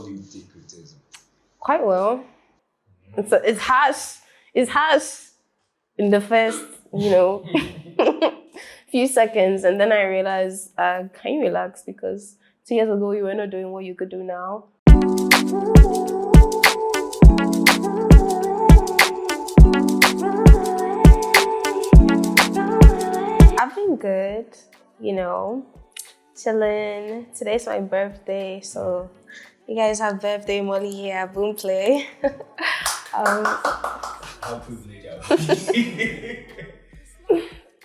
do you take criticism? Quite well. It's harsh. It's harsh in the first, few seconds, and then I realized, can you relax? Because 2 years ago you were not doing what you could do now. I've been good, chilling. Today's my birthday, so you guys have birthday Moliy here, boom play. How privileged are we?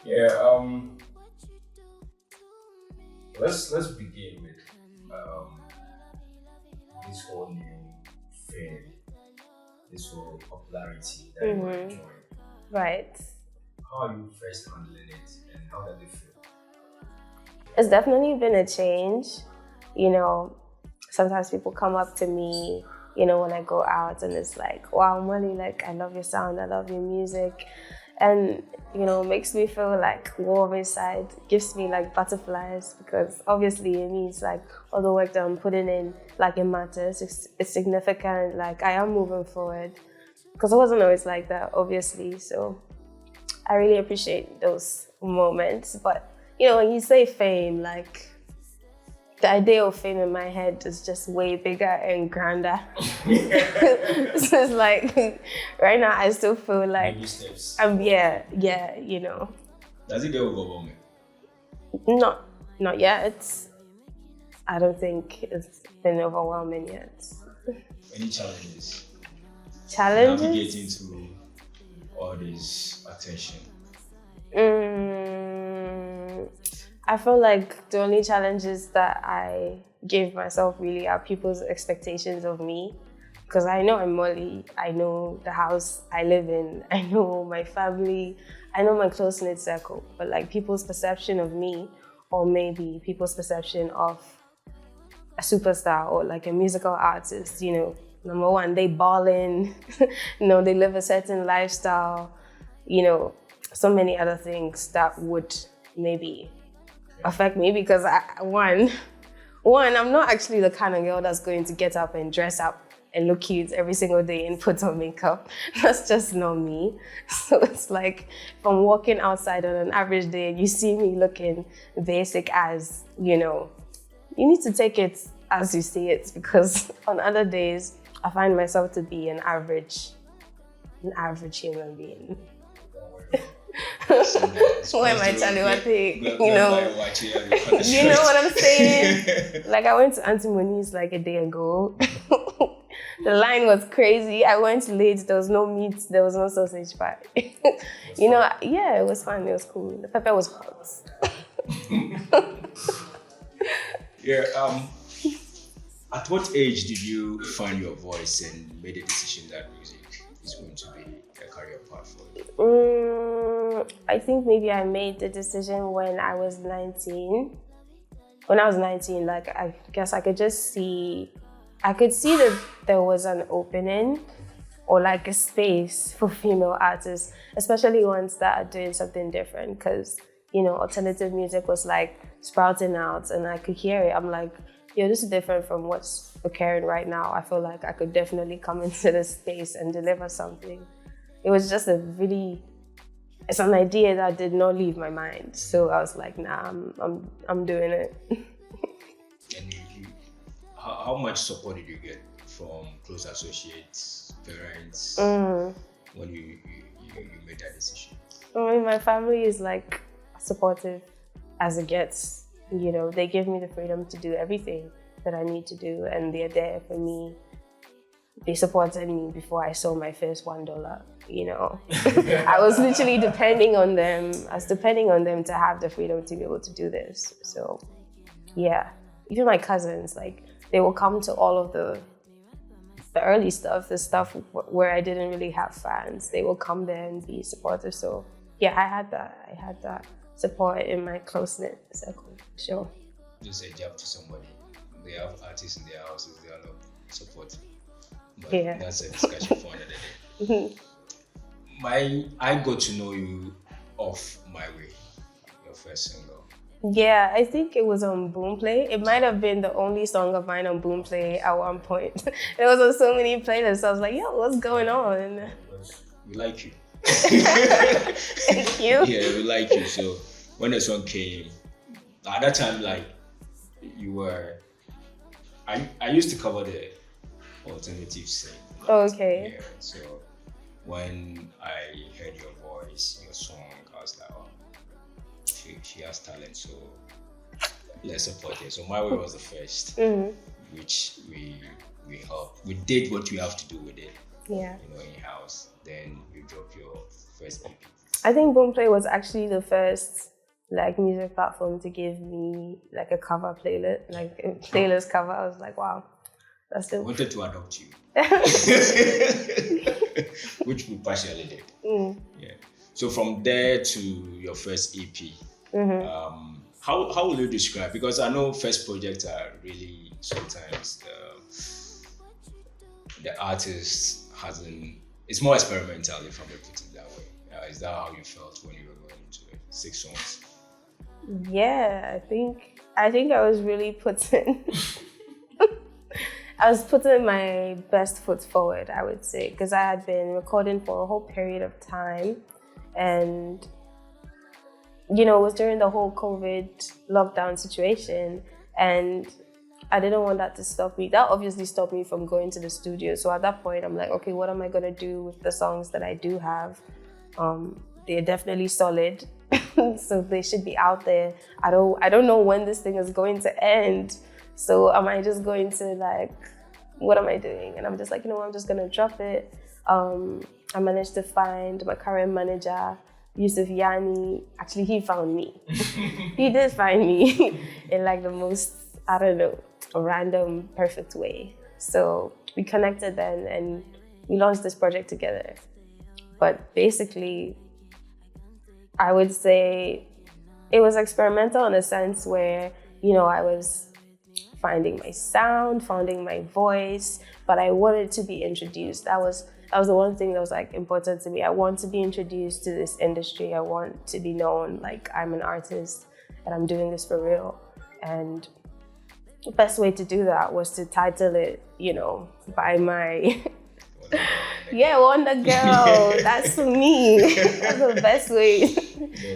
Yeah. Let's begin with this whole new fame, this whole popularity that you are enjoying. Right. How are you first handling it, and how does it feel? It's definitely been a change. Sometimes people come up to me, when I go out, and it's like, wow, Moliy, like, I love your sound, I love your music. And, makes me feel like warm inside, gives me like butterflies, because obviously it means like all the work that I'm putting in, like, it matters, it's significant, like I am moving forward. Because it wasn't always like that, obviously. So I really appreciate those moments. But, when you say fame, like, the idea of fame in my head is just way bigger and grander. So it's like, right now I still feel like, Baby steps. yeah. Does it get overwhelming? Not yet. I don't think it's been overwhelming yet. Any challenges? Challenges? Navigating through all this attention. I feel like the only challenges that I give myself really are people's expectations of me. Because I know I'm Moliy, I know the house I live in, I know my family, I know my close-knit circle. But like people's perception of me, or maybe people's perception of a superstar or like a musical artist, number one, they ballin', they live a certain lifestyle, so many other things that would maybe affect me, because one, I'm not actually the kind of girl that's going to get up and dress up and look cute every single day and put on makeup. That's just not me. So it's like, if I'm walking outside on an average day and you see me looking basic as, you need to take it as you see it, because on other days, I find myself to be an average human being. Why am I telling what thing? You know what I'm saying? Like, I went to Auntie Moni's like a day ago. The line was crazy. I went late. There was no meat. There was no sausage pie. Yeah, it was fun. It was cool. The pepper was hot. Yeah. At what age did you find your voice and made a decision that music is going to be a career path for you? I think maybe I made the decision when I was 19. When I was 19, like, I guess I could see that there was an opening or like a space for female artists, especially ones that are doing something different, because, alternative music was like sprouting out and I could hear it. I'm like, this is different from what's occurring right now. I feel like I could definitely come into this space and deliver something. It was just it's an idea that did not leave my mind. So I was like, nah, I'm doing it. And how much support did you get from close associates, parents, when you made that decision? My family is like supportive as it gets. They give me the freedom to do everything that I need to do, and they're there for me. They supported me before I saw my first $1. I was literally depending on them. I was depending on them to have the freedom to be able to do this. So, yeah. Even my cousins, like, they will come to all of the early stuff, the stuff where I didn't really have fans. They will come there and be supportive. So, yeah, I had that support in my close-knit circle, sure. Just a job to somebody. They have artists in their houses, they are not supporting. But yeah, that's a discussion for another day. I got to know you off My Way, your first single. Yeah, I think it was on Boomplay. It might have been the only song of mine on Boomplay at one point. It was on so many playlists. I was like, yo, what's going on? We like you. Thank you. Yeah, we like you. So when the song came, at that time, like you were, I used to cover the alternative scene. Okay. Yeah. So when I heard your voice, your song, I was like, oh, she has talent. So let's support her. So My Way was the first, which we helped. We did what we have to do with it. Yeah. In house. Then you dropped your first EP. I think Boomplay was actually the first like music platform to give me like a cover playlist, like a playlist cover. I was like, wow, that's dope. I wanted to adopt you, which we partially did. Yeah. So from there to your first EP, how will you describe? Because I know first projects are really sometimes the artist hasn't. It's more experimental, if I may put it that way. Is that how you felt when you were going into it? 6 songs. Yeah, I think I was really putting I was putting my best foot forward, I would say, because I had been recording for a whole period of time, and it was during the whole COVID lockdown situation, and I didn't want that to stop me. That obviously stopped me from going to the studio. So at that point, I'm like, okay, what am I gonna do with the songs that I do have? They're definitely solid, so they should be out there. I don't know when this thing is going to end. So am I just going to like, what am I doing? And I'm just like, I'm just gonna drop it. I managed to find my current manager, Yusuf Yani. Actually, he found me. He did find me in like the most, I don't know, random, perfect way. So we connected then and we launched this project together. But basically, I would say it was experimental in a sense where, I was finding my sound, finding my voice, but I wanted to be introduced. That was the one thing that was like important to me. I want to be introduced to this industry. I want to be known like I'm an artist and I'm doing this for real. And the best way to do that was to title it, by my Wonder Girl. That's for me. That's the best way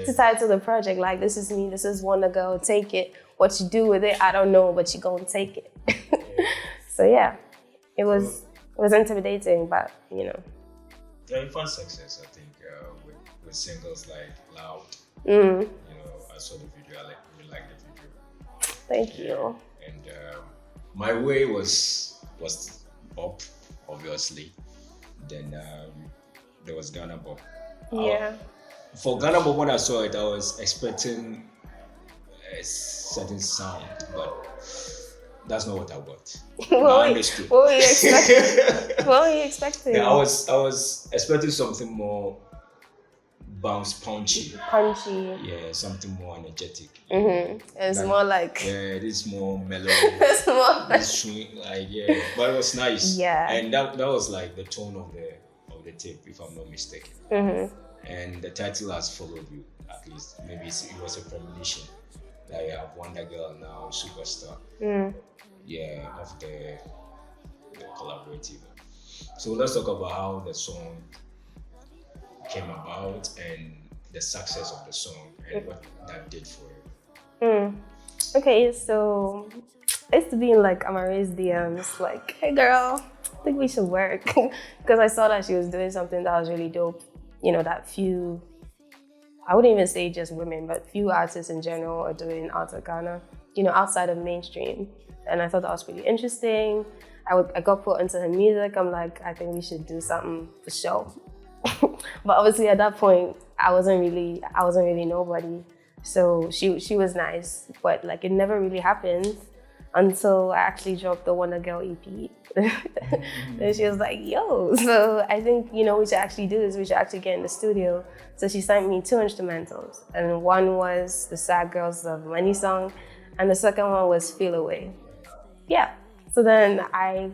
to title the project. Like, this is me, this is Wonder Girl, take it. What you do with it, I don't know, but you're gonna take it. So yeah, it was intimidating, but Yeah, you found success, I think, with singles like Loud. I saw the video, I really liked the video. Thank you. And My Way was up, obviously. Then there was Ghana Bob. Yeah. For Ghana Bob, when I saw it, I was expecting a certain sound, but that's not what I got. I understood. What were you expecting? What were you expecting? Yeah, I was expecting something more punchy. Yeah, something more energetic. It's more like. Yeah, it is more mellow. It's more like. Swing, like, yeah, but it was nice. Yeah. And that was like the tone of the tape, if I'm not mistaken. And the title has followed you, at least. Maybe it was a premonition that you have Wonder Girl now, Superstar. Yeah, of the collaborative. So let's talk about how the song came about and the success of the song and what that did for you. Okay, so I used to be in like Amare's DMs, like, hey girl, I think we should work. Because I saw that she was doing something that was really dope. That few, I wouldn't even say just women, but few artists in general are doing out of Ghana, outside of mainstream. And I thought that was really interesting. I got put into her music. I'm like, I think we should do something for show. But obviously at that point, I wasn't really nobody. So she was nice, but like it never really happened until I actually dropped the Wonder Girl EP. And she was like, yo, so I think, we should actually do this. We should actually get in the studio. So she sent me 2 instrumentals. And one was the Sad Girls of Money song. And the second one was Feel Away. Yeah. So then I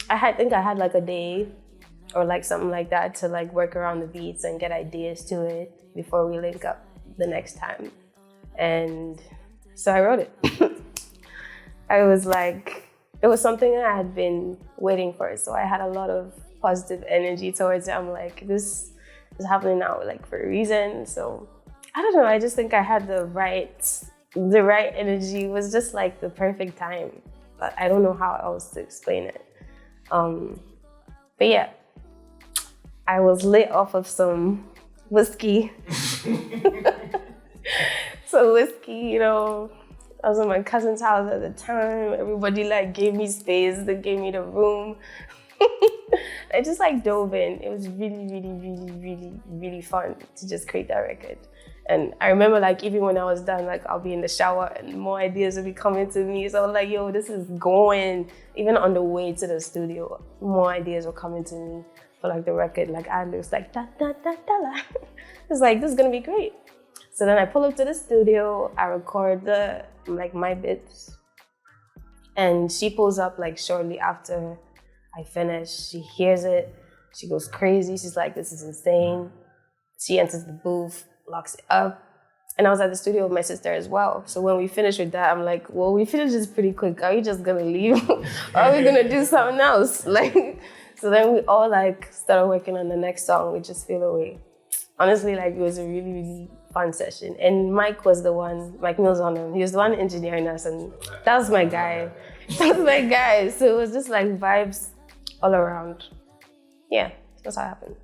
think I had like a day or like something like that to like work around the beats and get ideas to it before we link up the next time. And so I wrote it. I was like, it was something I had been waiting for. So I had a lot of positive energy towards it. I'm like, this is happening now, like for a reason. So I don't know. I just think I had the right energy. It was just like the perfect time. But I don't know how else to explain it. But yeah, I was lit off of some whiskey. So whiskey, you know, I was in my cousin's house at the time. Everybody like gave me space. They gave me the room. I just like dove in. It was really, really, really, really, really fun to just create that record. And I remember like even when I was done, like I'll be in the shower and more ideas will be coming to me. So I was like, yo, this is going. Even on the way to the studio, more ideas were coming to me for like the record. Like I was like, da da da da da. It's like, this is gonna be great. So then I pull up to the studio, I record my bits. And she pulls up like shortly after I finish. She hears it, she goes crazy. She's like, this is insane. She enters the booth, locks it up. And I was at the studio with my sister as well. So when we finished with that, I'm like, well, we finished this pretty quick. Are we just gonna leave? Or are we gonna do something else? Like, so then we all like started working on the next song, which is Feel Away. Honestly, like it was a really, really fun session. And Mike was the one, Mike Mills on him. He was the one engineering us, and that was my guy. That was my guy. So it was just like vibes all around. Yeah, that's how it happened.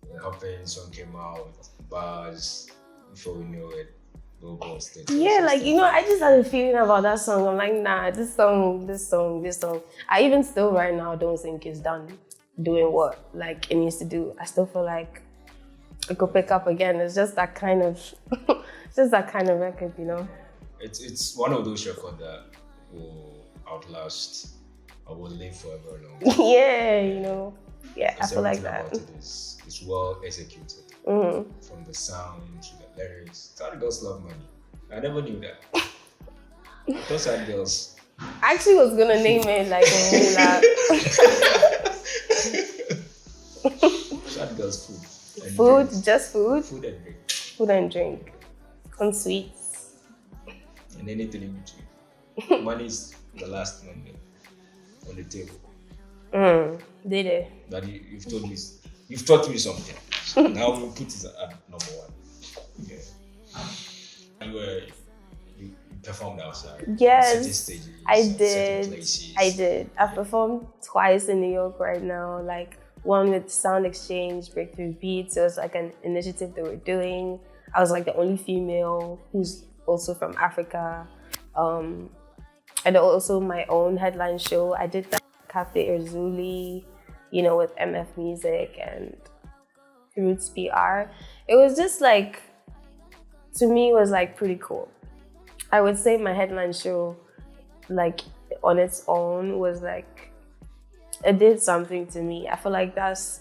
It happened, song came out, bars, before we knew it, billboards. Yeah, like, you know, I just had a feeling about that song. I'm like, nah, this song. I even still right now don't think it's done doing what like it needs to do. I still feel like it could pick up again. It's just that kind of, record, you know. It's one of those records that will outlast or will live forever long. Yeah, you know. Yeah, I feel like that. About it is well executed. Mm-hmm. From the sound to the lyrics. Sad girls love money. I never knew that. Those sad girls. I actually was gonna name it like Sad girls food. Food, just food. Food and drink. Food and drink. And sweets. And anything in between. Money is the last one on the table. Did it? That you've taught me something. Now we put it at number one. Yeah. You performed outside. Yes. Certain stages. I certain did. places. I did. I've performed twice in New York right now. Like one with Sound Exchange, Breakthrough Beats. It was like an initiative that we're doing. I was like the only female who's also from Africa. And also my own headline show. I did that Cafe Erzuli, you know, with MF Music and Roots PR. It was just like, to me, it was like pretty cool. I would say my headline show, like on its own, was like, it did something to me. I feel like that's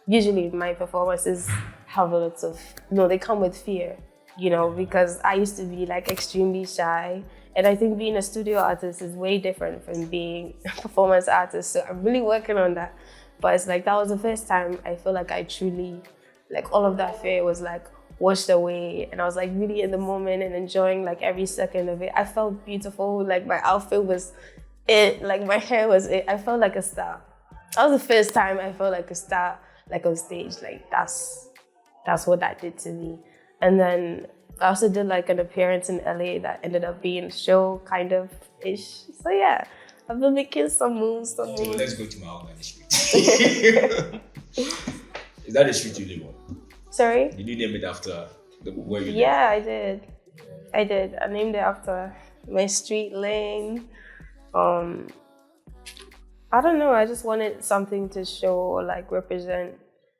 usually my performances have lots of, they come with fear, you know, because I used to be like extremely shy. And I think being a studio artist is way different from being a performance artist. So I'm really working on that. But it's like, that was the first time I feel like I truly, like all of that fear was like washed away. And I was like really in the moment and enjoying like every second of it. I felt beautiful. Like my outfit was it, like my hair was it. I felt like a star. That was the first time I felt like a star, like on stage. Like that's what that did to me. And then I also did like an appearance in LA that ended up being a show, kind of ish. So yeah, I've been making some moves. So let's go to my organic street. Is that the street you live on? Sorry? Did you name it after where you live? Yeah, I did. I named it after my street lane. I don't know. I just wanted something to show or like represent,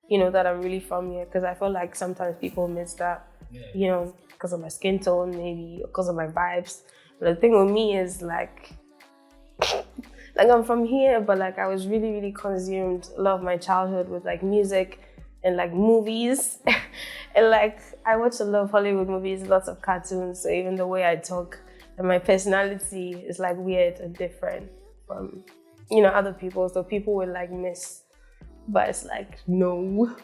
you know, that I'm really from here. Because I feel like sometimes people miss that, you know, because of my skin tone, maybe, because of my vibes. But the thing with me is like I'm from here, but like I was really, really consumed a lot of my childhood with like music and like movies. And like I watch a lot of Hollywood movies, lots of cartoons. So even the way I talk and my personality is like weird and different from, you know, other people. So people would like miss, but it's like, no,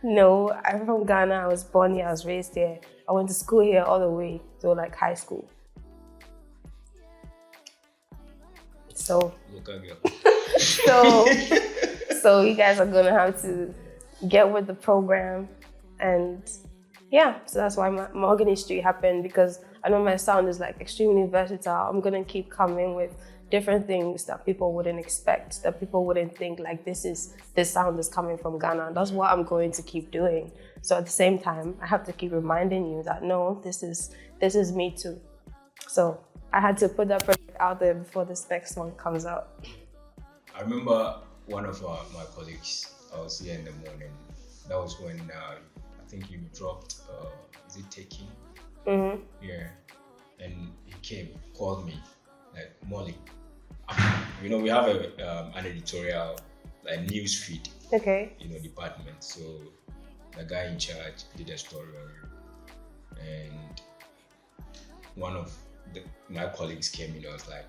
No, I'm from Ghana. I was born here. I was raised here. I went to school here all the way to like high school. So, so, so you guys are gonna have to get with the program, and yeah. So that's why my Mahogany Street happened, because I know my sound is like extremely versatile. I'm gonna keep coming with different things that people wouldn't expect, that people wouldn't think like this sound is coming from Ghana. That's what I'm going to keep doing. So at the same time, I have to keep reminding you that no, this is me too. So I had to put that project out there before this next one comes out. I remember one of my colleagues, I was here in the morning. That was when I think you dropped, is it Taking? Mm-hmm. Yeah. And he called me, like, Moliy. We have an editorial, like news feed, Okay. department. So the guy in charge did a story on you. And one of my colleagues came in and was like,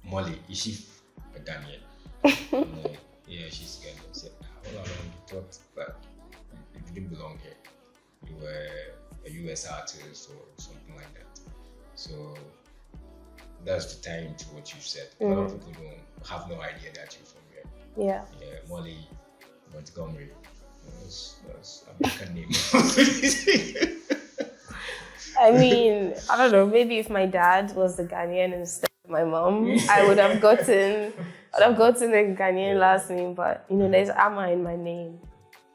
Moliy, is she a Ghanaian? Like, yeah, she's Ghanaian. I said, all along you thought that you didn't belong here. You were a US artist or something like that. So that's the time to what you said. A lot of people have no idea that you're from here. Yeah. Yeah, Moliy Montgomery. That's American name. I mean, I don't know, maybe if my dad was the Ghanaian instead of my mom, I would have gotten a Ghanaian last name, but there's Ama in my name.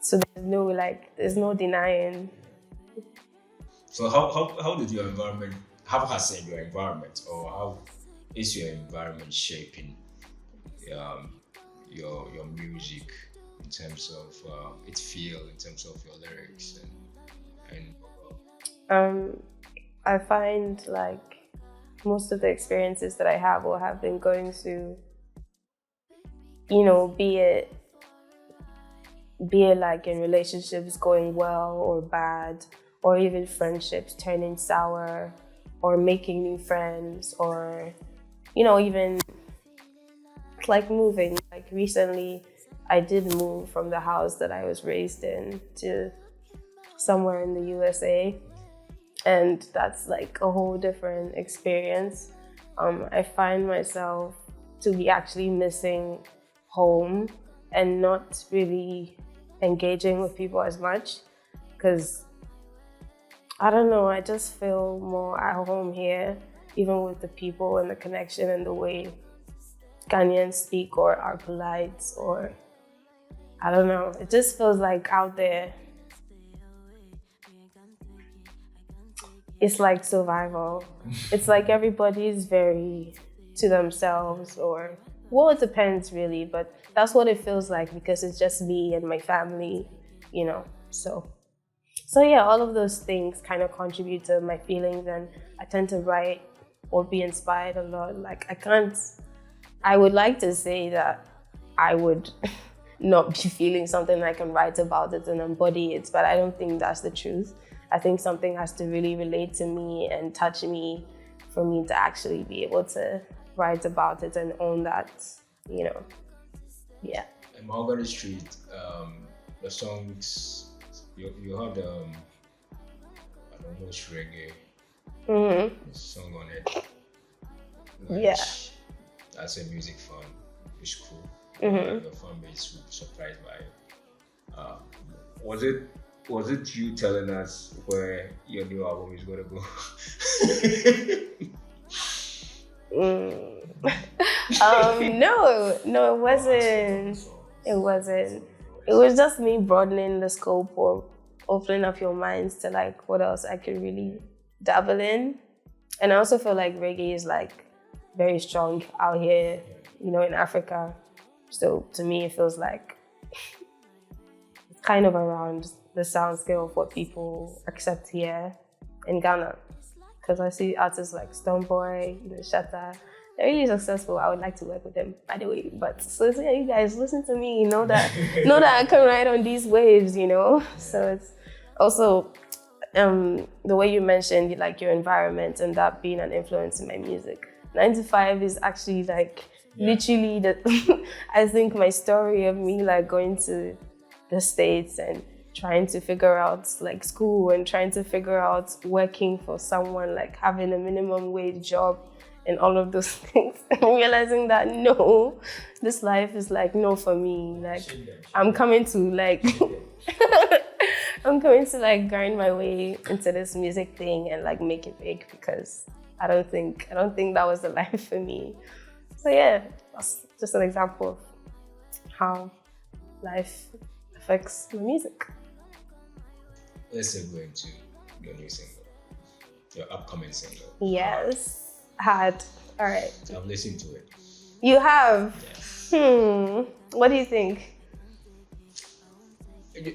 So there's no denying. So how did your environment, how has your environment, or how is your environment shaping your music in terms of its feel, in terms of your lyrics and I find like most of the experiences that I have or have been going through, be it like in relationships going well or bad, or even friendships turning sour, or making new friends, or even like moving. Like recently I did move from the house that I was raised in to somewhere in the USA, and that's like a whole different experience. I find myself to be actually missing home and not really engaging with people as much, because I don't know, I just feel more at home here, even with the people and the connection and the way Ghanaians speak or are polite, or I don't know, it just feels like out there it's like survival. It's like everybody's very to themselves, or well, it depends really, but that's what it feels like, because it's just me and my family, So yeah, all of those things kind of contribute to my feelings, and I tend to write or be inspired a lot. Like I would like to say that I would not be feeling something I can write about it and embody it, but I don't think that's the truth. I think something has to really relate to me and touch me for me to actually be able to write about it and own that, yeah. In Mahogany Street, the songs, you had almost reggae song on it. Yeah. As a music fan, it's cool. Mm-hmm. Your fan base will be surprised by it. Was it you telling us where your new album is gonna go? No, it wasn't. It wasn't. It was just me broadening the scope or opening up your minds to like what else I could really dabble in. And I also feel like reggae is like very strong out here, in Africa. So to me, it feels like it's kind of around the sound scale of what people accept here in Ghana. Because I see artists like Stonebwoy, Shatta, they're really successful. I would like to work with them, by the way. But so yeah, you guys listen to me, know that I can ride on these waves, So it's also the way you mentioned like your environment and that being an influence in my music. 9 to 5 is actually like literally I think my story of me like going to the States and trying to figure out like school and trying to figure out working for someone, like having a minimum wage job and all of those things, and realizing that no, this life is like no for me. Like I'm coming to like I'm coming to like grind my way into this music thing and like make it big, because I don't think that was the life for me. So yeah, that's just an example of how life affects the music. Let's segue into your new single, your upcoming single. Yes, hard. All right. I've listened to it. You have? Yeah. What do you think?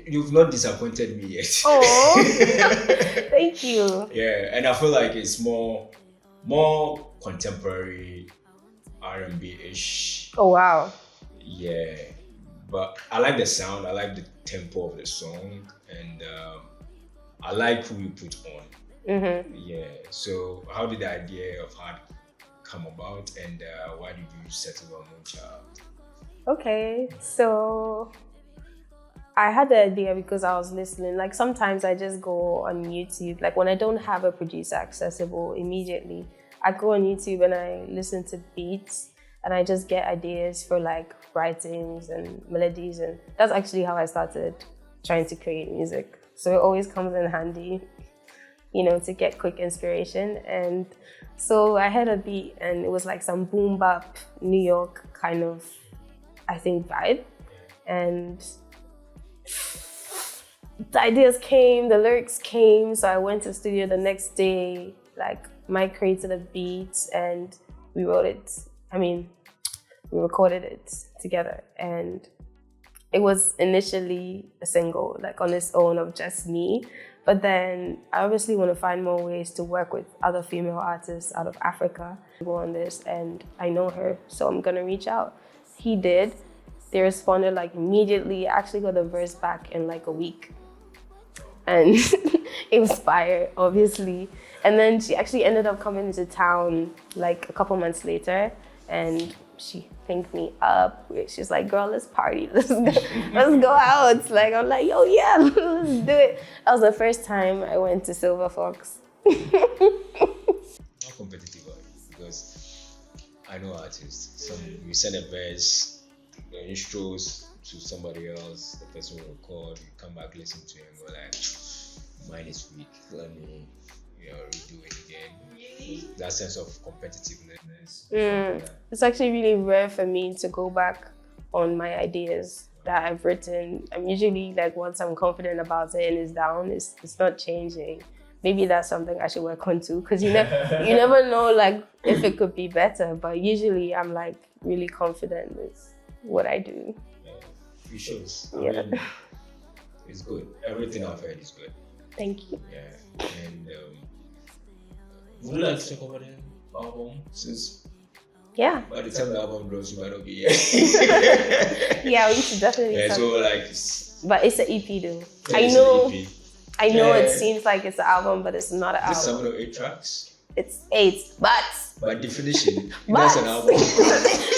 You've not disappointed me yet. Oh, thank you. Yeah, and I feel like it's more contemporary R&B-ish. Oh, wow. Yeah, but I like the sound, I like the tempo of the song, and I like who you put on. Mm-hmm. Yeah, so how did the idea of Hard come about, and why did you settle on Moonchild? Okay, so I had the idea because I was listening. Like sometimes I just go on YouTube, like when I don't have a producer accessible immediately, I go on YouTube and I listen to beats and I just get ideas for like writings and melodies, and that's actually how I started trying to create music. So it always comes in handy, you know, to get quick inspiration. And so I had a beat and it was like some boom bap New York kind of, I think, vibe. And the ideas came, the lyrics came, so I went to the studio the next day, like Mike created a beat and we wrote it. We recorded it together, and it was initially a single, like on its own of just me. But then I obviously want to find more ways to work with other female artists out of Africa to go on this, and I know her, so I'm gonna reach out. He did. They responded like immediately. I actually got the verse back in like a week. And it was fire, obviously. And then she actually ended up coming into town like a couple months later, and she picked me up. She's like, girl, let's party. Let's go out. Like, I'm like, yo, yeah, let's do it. That was the first time I went to Silver Fox. How competitive are you? Because I know artists. You send a verse, the intros to somebody else, the person will record, you come back, listen to it, and go like, mine is weak, let me redo it again. That sense of competitiveness. It's actually really rare for me to go back on my ideas that I've written. I'm usually like, once I'm confident about it and it's down, it's not changing. Maybe that's something I should work on too, because you never know like if it could be better, but usually I'm like really confident with what I do. It shows. Yeah. It's good. Everything I've heard is good. Thank you. Yeah. And would you like to talk about the album? Since by the time the album drops, you might not be here. Yeah, we should definitely. Yeah, so like. But it's an EP though. Yeah, I know it seems like it's an album, but it's not an album. Is it 7 or 8 tracks? It's 8, but. By definition, that's an album.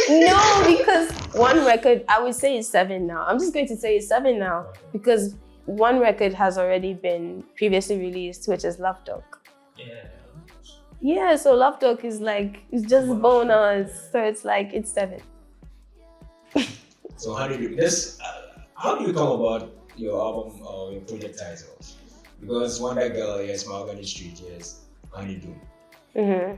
No, because one record, I would say it's 7 now. I'm just going to say it's 7 now, because one record has already been previously released, which is Love Dog. Yeah, so Love Dog is like, it's just bonus, so it's like, it's 7. So how do you come about your album or your project titles? Because Wonder Girl, yes, Mahogany Street, yes, HONEYDOOM. Mm-hmm.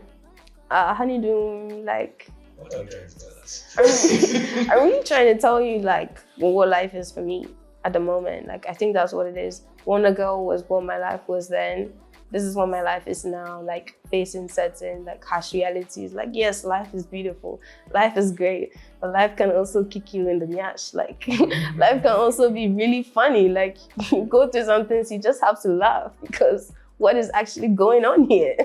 HONEYDOOM, like. What are you trying to tell us? I'm really trying to tell you like what life is for me at the moment. Like I think that's what it is. Wonder Girl was what my life was then. This is what my life is now. Like facing certain like harsh realities. Like yes, life is beautiful. Life is great, but life can also kick you in the nyash. Like life can also be really funny. Like you go through some things, you just have to laugh because what is actually going on here?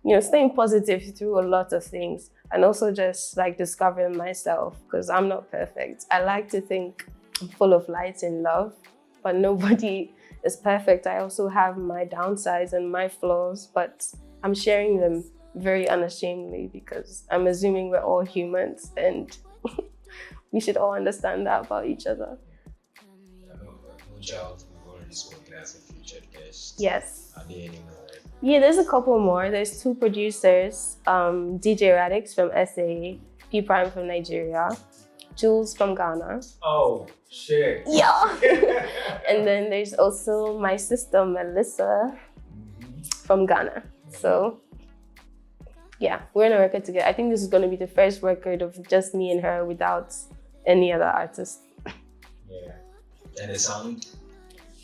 You know, staying positive through a lot of things, and also just like discovering myself, because I'm not perfect. I like to think I'm full of light and love, but nobody is perfect. I also have my downsides and my flaws, but I'm sharing them very unashamedly because I'm assuming we're all humans and we should all understand that about each other. reach out. We've already spoken as a featured guest. Yes. Are there any more? Yeah, there's a couple more. There's two producers, DJ Radix from SA, P Prime from Nigeria, Jules from Ghana. Oh, shit. Yeah. And then there's also my sister, Melissa, from Ghana. So, yeah, we're in a record together. I think this is going to be the first record of just me and her without any other artist. Yeah. And the sound?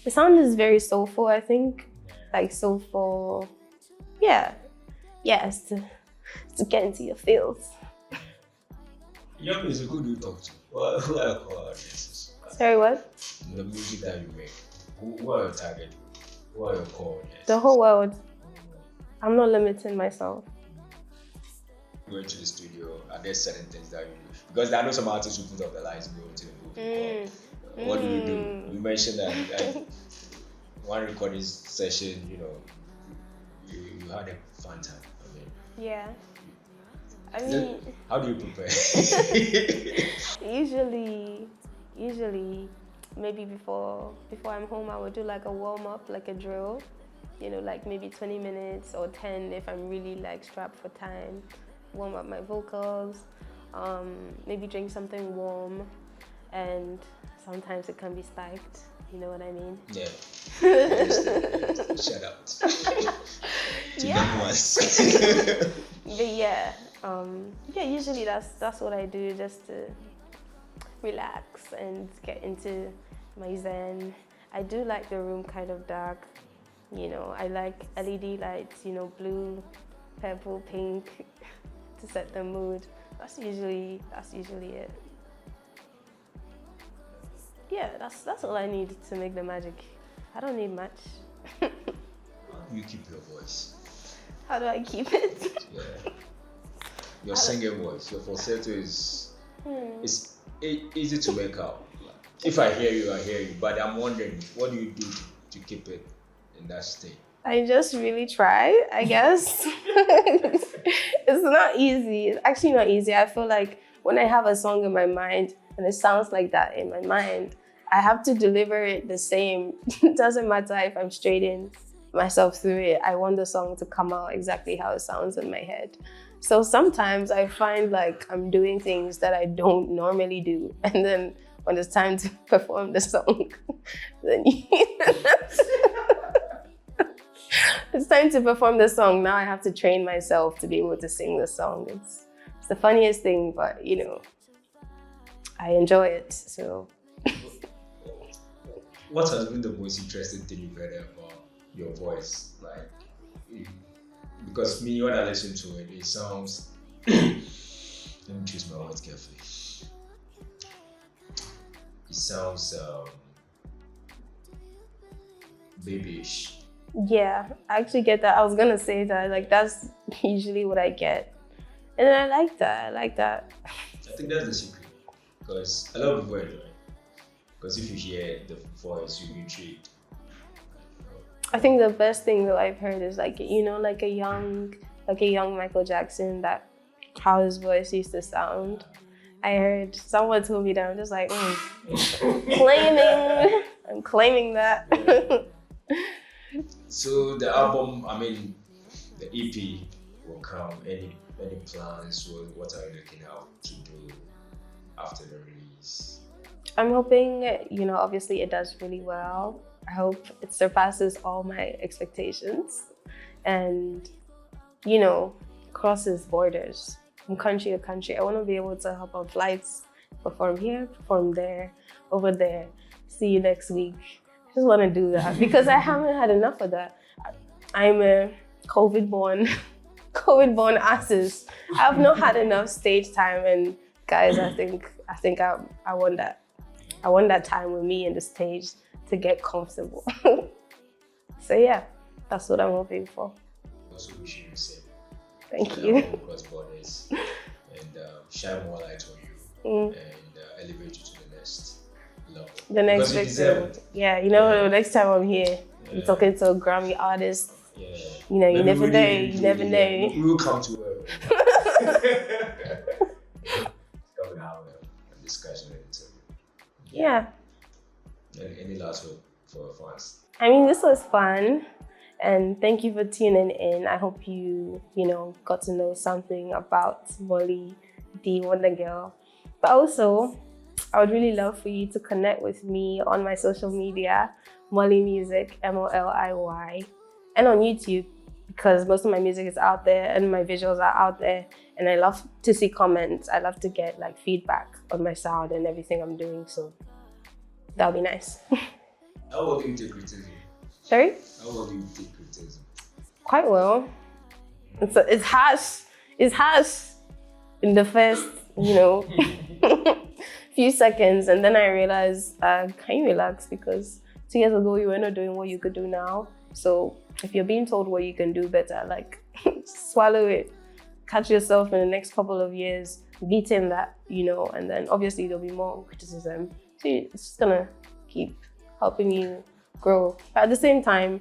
The sound is very soulful, I think. Like soulful, yeah, it's to get into your feels. Young music, who do you talk to? Who are your core audiences? Sorry, what? The music that you make. Who are your target? Who are your core audiences? The whole world. I'm not limiting myself. Going to the studio, are there certain things that you do? Because I know some artists who put up the lights and go to the movie. What do you do? You mentioned that one recording session, you had a fun time. Yeah. I mean, how do you prepare? usually, maybe before I'm home, I would do like a warm up, like a drill. Like maybe 20 minutes or 10 if I'm really like strapped for time. Warm up my vocals, maybe drink something warm, and sometimes it can be spiked. You know what I mean? Yeah. Shout out to them ones. But yeah, usually that's what I do, just to relax and get into my zen. I do like the room kind of dark. I like LED lights, blue, purple, pink to set the mood. That's usually it. Yeah, that's all I need to make the magic. I don't need much. How do you keep your voice? How do I keep it? Yeah. Your singing voice, your falsetto is easy to make out. If I hear you, I hear you. But I'm wondering, what do you do to keep it in that state? I just really try, I guess. It's not easy. It's actually not easy. I feel like when I have a song in my mind and it sounds like that in my mind, I have to deliver it the same. It doesn't matter if I'm straighting myself through it. I want the song to come out exactly how it sounds in my head. So sometimes I find like I'm doing things that I don't normally do. And then when it's time to perform the song, then it's time to perform the song. Now I have to train myself to be able to sing the song. It's the funniest thing, but I enjoy it. So, what has been the most interesting thing you've heard about your voice? Like, because me, when I listen to it, it sounds. Let me choose my words carefully. It sounds babyish. Yeah, I actually get that. I was gonna say that. Like, that's usually what I get, and I like that. I think that's the secret, because a lot of people enjoy it. Because if you hear the voice, you'll be intrigued. I think the best thing that I've heard is like a young Michael Jackson, that how his voice used to sound. I heard someone told me that. I'm just like I'm claiming that. Yeah. So the album, the EP will come. Any plans? What are you looking out to do after the release? I'm hoping, obviously it does really well. I hope it surpasses all my expectations and, crosses borders from country to country. I want to be able to hop on flights, perform here, perform there, over there, see you next week. I just want to do that because I haven't had enough of that. I'm a COVID-born artist. I've not had enough stage time, and guys, I think I want that. I want that time with me and the stage to get comfortable. So yeah, that's what I'm hoping for. Also wish you the same. Thank you. Cross borders and shine more light on you and elevate you to the next level. The next victim. Yeah, the next time I'm here, I'm talking to a Grammy artist. Yeah. You never know. You never know. We will come to where come and have a discussion and interview. Yeah. Any last word? for us? I mean, this was fun. And thank you for tuning in. I hope you got to know something about Moliy, the Wonder Girl. But also, I would really love for you to connect with me on my social media, Moliy Music, Moliy, and on YouTube, because most of my music is out there and my visuals are out there. And I love to see comments. I love to get like feedback on my sound and everything I'm doing. So that'll be nice. How will you take criticism? Sorry? How will you take criticism? Quite well. It's harsh. It's harsh in the first, few seconds, and then I realized, can you relax? Because 2 years ago you were not doing what you could do now. So if you're being told what you can do better, like swallow it. Catch yourself in the next couple of years beating that, and then obviously there'll be more criticism. So it's just gonna keep helping you grow. But at the same time,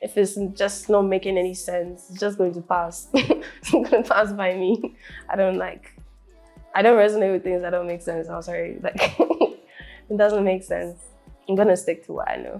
if it's just not making any sense, it's just going to pass. It's going to pass by me. I don't resonate with things that don't make sense. I'm sorry, like it doesn't make sense. I'm gonna stick to what I know.